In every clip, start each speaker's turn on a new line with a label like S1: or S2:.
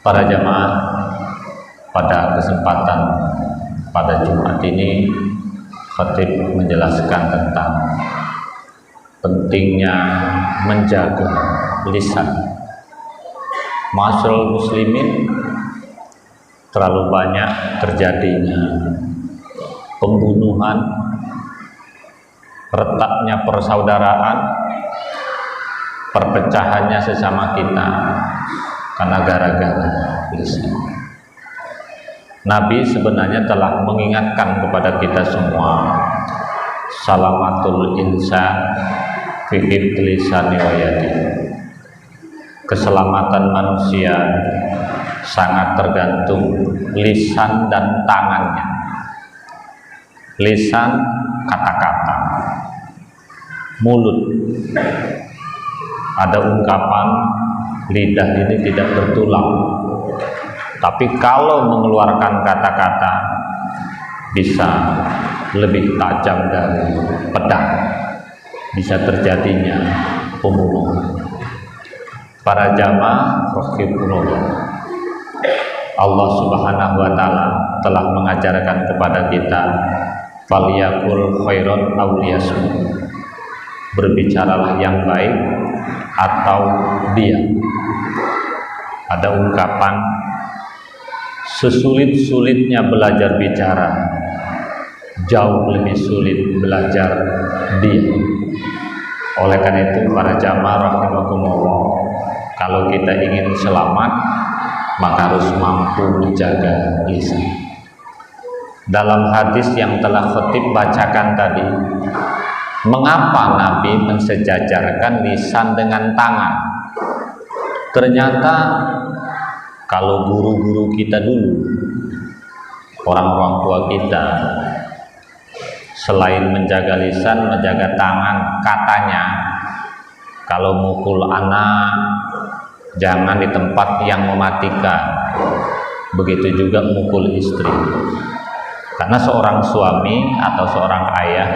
S1: Para jamaah, pada kesempatan pada Jumat ini khatib menjelaskan tentang pentingnya menjaga lisan. Ma'asyiral muslimin, terlalu banyak terjadinya pembunuhan, retaknya persaudaraan, perpecahannya sesama kita karena gara-gara lisan. Nabi sebenarnya telah mengingatkan kepada kita semua, salamatul insan fi lisani wa yadi. Keselamatan manusia sangat tergantung lisan dan tangannya. Lisan kata-kata, mulut. Ada ungkapan, lidah ini tidak bertulang, tapi kalau mengeluarkan kata-kata bisa lebih tajam dari pedang, bisa terjadinya pembunuhan. Para jamaah rahimakumullah, Allah Subhanahu wa taala telah mengajarkan kepada kita, falyakul khairon aw liyasmut, berbicaralah yang baik atau diam. Ada ungkapan, sesulit-sulitnya belajar bicara, jauh lebih sulit belajar diam. Oleh karena itu, para jamaah rahimakumullah, kalau kita ingin selamat, maka harus mampu menjaga lisan. Dalam hadis yang telah khatib bacakan tadi, mengapa Nabi mensejajarkan lisan dengan tangan? Ternyata kalau guru-guru kita dulu, orang-orang tua kita, selain menjaga lisan, menjaga tangan, katanya kalau mukul anak jangan di tempat yang mematikan. Begitu juga mukul istri, karena seorang suami atau seorang ayah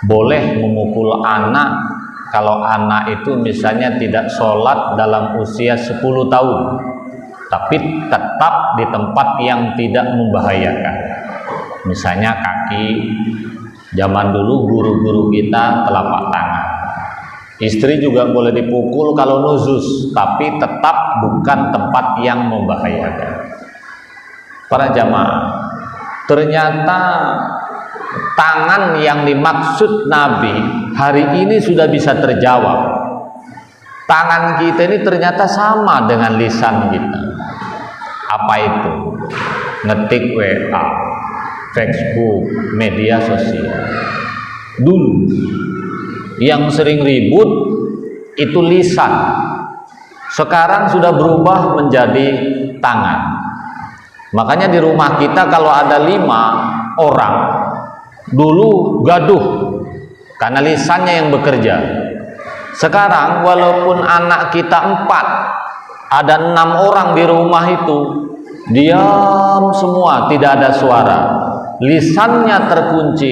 S1: boleh memukul anak kalau anak itu misalnya tidak sholat dalam usia 10 tahun, tapi tetap di tempat yang tidak membahayakan. Misalnya kaki, zaman dulu guru-guru kita telapak tangan. Istri juga boleh dipukul kalau nuzus, tapi tetap bukan tempat yang membahayakan. Para jamaah, ternyata tangan yang dimaksud Nabi hari ini sudah bisa terjawab. Tangan kita ini ternyata sama dengan lisan kita. Apa itu? Ngetik WA, Facebook, media sosial. Dulu yang sering ribut itu lisan, sekarang sudah berubah menjadi tangan. Makanya di rumah kita kalau ada 5 orang, dulu gaduh karena lisannya yang bekerja. Sekarang walaupun anak kita 4, ada 6 orang di rumah itu diam semua, tidak ada suara, lisannya terkunci,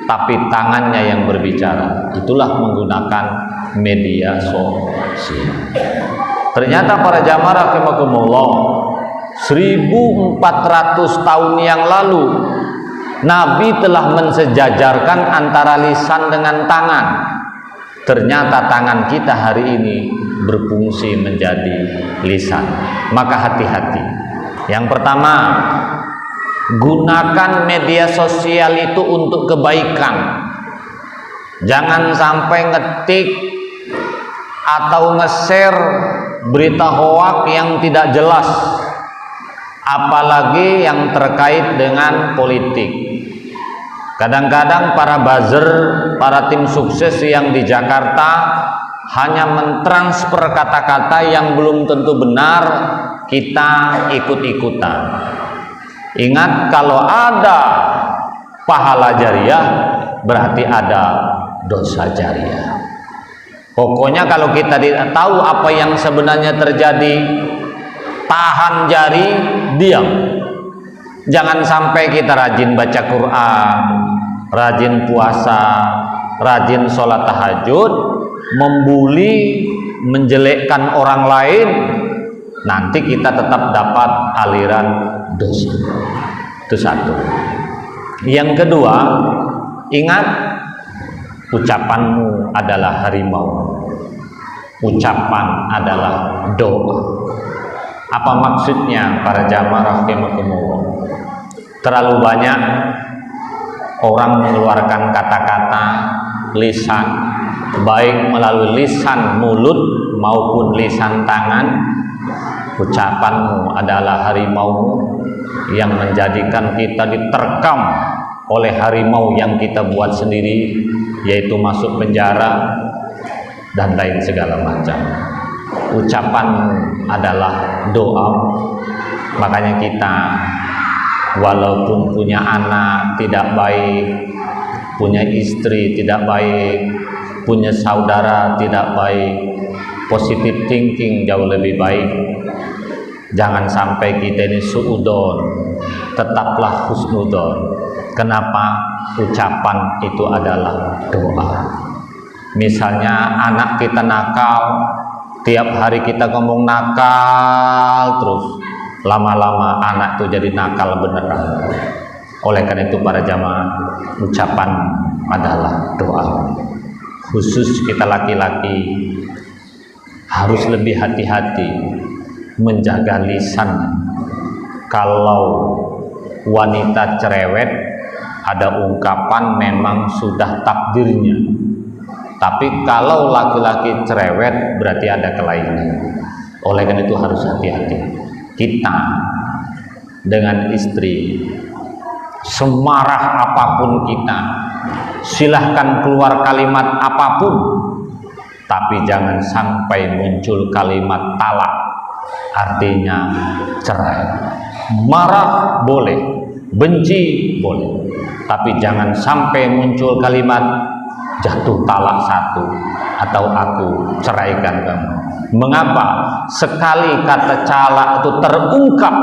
S1: tapi tangannya yang berbicara. Itulah menggunakan media sosial. Ternyata para jamaah rahimakumullah, 1400 tahun yang lalu Nabi telah mensejajarkan antara lisan dengan tangan. Ternyata tangan kita hari ini berfungsi menjadi lisan. Maka hati-hati. Yang pertama, gunakan media sosial itu untuk kebaikan. Jangan sampai ngetik atau nge-share berita hoak yang tidak jelas, apalagi yang terkait dengan politik. Kadang-kadang para buzzer, para tim sukses yang di Jakarta hanya mentransfer kata-kata yang belum tentu benar, kita ikut-ikutan. Ingat, kalau ada pahala jariah berarti ada dosa jariah. Pokoknya kalau kita tidak tahu apa yang sebenarnya terjadi, tahan jari, diam. Jangan sampai kita rajin baca Quran, rajin puasa, rajin sholat tahajud, membuli, menjelekkan orang lain, nanti kita tetap dapat aliran dosa. Itu satu. Yang kedua, ingat, ucapanmu adalah harimau. Ucapan adalah doa. Apa maksudnya para jamaah rahimakumullah? Terlalu banyak orang mengeluarkan kata-kata lisan, baik melalui lisan mulut maupun lisan tangan. Ucapanmu adalah harimau yang menjadikan kita diterkam oleh harimau yang kita buat sendiri, yaitu masuk penjara dan lain segala macam. Ucapanmu adalah doa. Makanya kita walaupun punya anak tidak baik, punya istri tidak baik, punya saudara tidak baik, positive thinking jauh lebih baik. Jangan sampai kita ini suudon, tetaplah husnudon. Kenapa? Ucapan itu adalah doa. Misalnya anak kita nakal, tiap hari kita ngomong nakal terus, lama-lama anak itu jadi nakal beneran. Oleh karena itu para jamaah, ucapan adalah doa. Khusus kita laki-laki harus lebih hati-hati menjaga lisan. Kalau wanita cerewet, ada ungkapan memang sudah takdirnya. Tapi kalau laki-laki cerewet, berarti ada kelainan. Oleh karena itu harus hati-hati. Kita dengan istri, semarah apapun kita, silahkan keluar kalimat apapun, tapi jangan sampai muncul kalimat talak, artinya cerai. Marah boleh, benci boleh, tapi jangan sampai muncul kalimat jatuh talak satu atau aku ceraikan kamu. Mengapa? Sekali kata talak itu terungkap,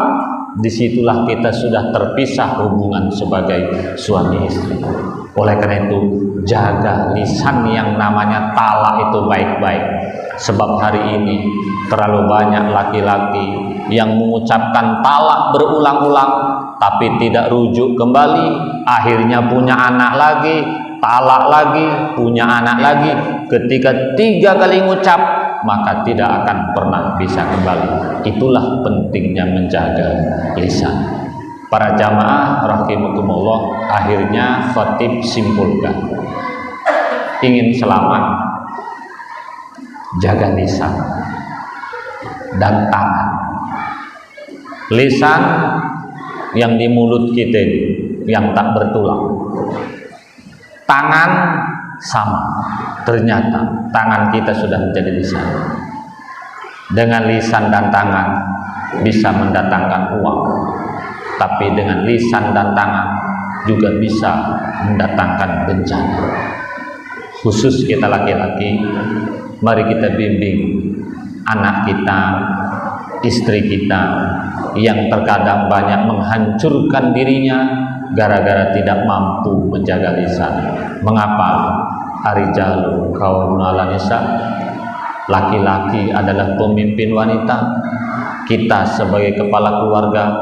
S1: disitulah kita sudah terpisah hubungan sebagai suami istri. Oleh karena itu, jaga lisan yang namanya talak itu baik-baik. Sebab hari ini terlalu banyak laki-laki yang mengucapkan talak berulang-ulang tapi tidak rujuk kembali, akhirnya punya anak lagi, talak lagi, punya anak lagi. Ketika 3 kali ngucap, maka tidak akan pernah bisa kembali. Itulah pentingnya menjaga lisan. Para jamaah rahimakumullah, akhirnya khatib simpulkan, ingin selamat, jaga lisan dan tangan. Lisan yang di mulut kita yang tak bertulang, tangan sama. Ternyata tangan kita sudah menjadi lisan. Dengan lisan dan tangan bisa mendatangkan uang, tapi dengan lisan dan tangan juga bisa mendatangkan bencana. Khusus kita laki-laki, mari kita bimbing anak kita, istri kita yang terkadang banyak menghancurkan dirinya gara-gara tidak mampu menjaga lisan. Mengapa? Arijalu qawamun 'alan nisa, laki-laki adalah pemimpin wanita. Kita sebagai kepala keluarga,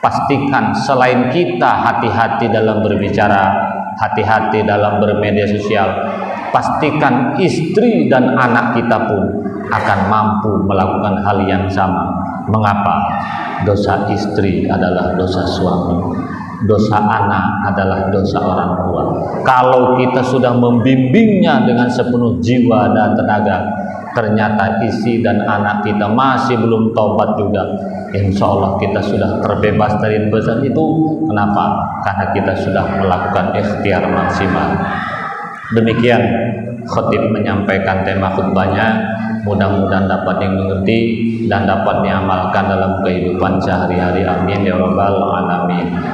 S1: pastikan selain kita hati-hati dalam berbicara, hati-hati dalam bermedia sosial, pastikan istri dan anak kita pun akan mampu melakukan hal yang sama. Mengapa? Dosa istri adalah dosa suami, dosa anak adalah dosa orang tua. Kalau kita sudah membimbingnya dengan sepenuh jiwa dan tenaga, ternyata istri dan anak kita masih belum taubat juga, insya Allah kita sudah terbebas dari dosa itu. Kenapa? Karena kita sudah melakukan ikhtiar maksimal. Demikian khatib menyampaikan tema khutbahnya. Mudah-mudahan dapat dimengerti dan dapat diamalkan dalam kehidupan sehari-hari. Amin ya rabbal alamin.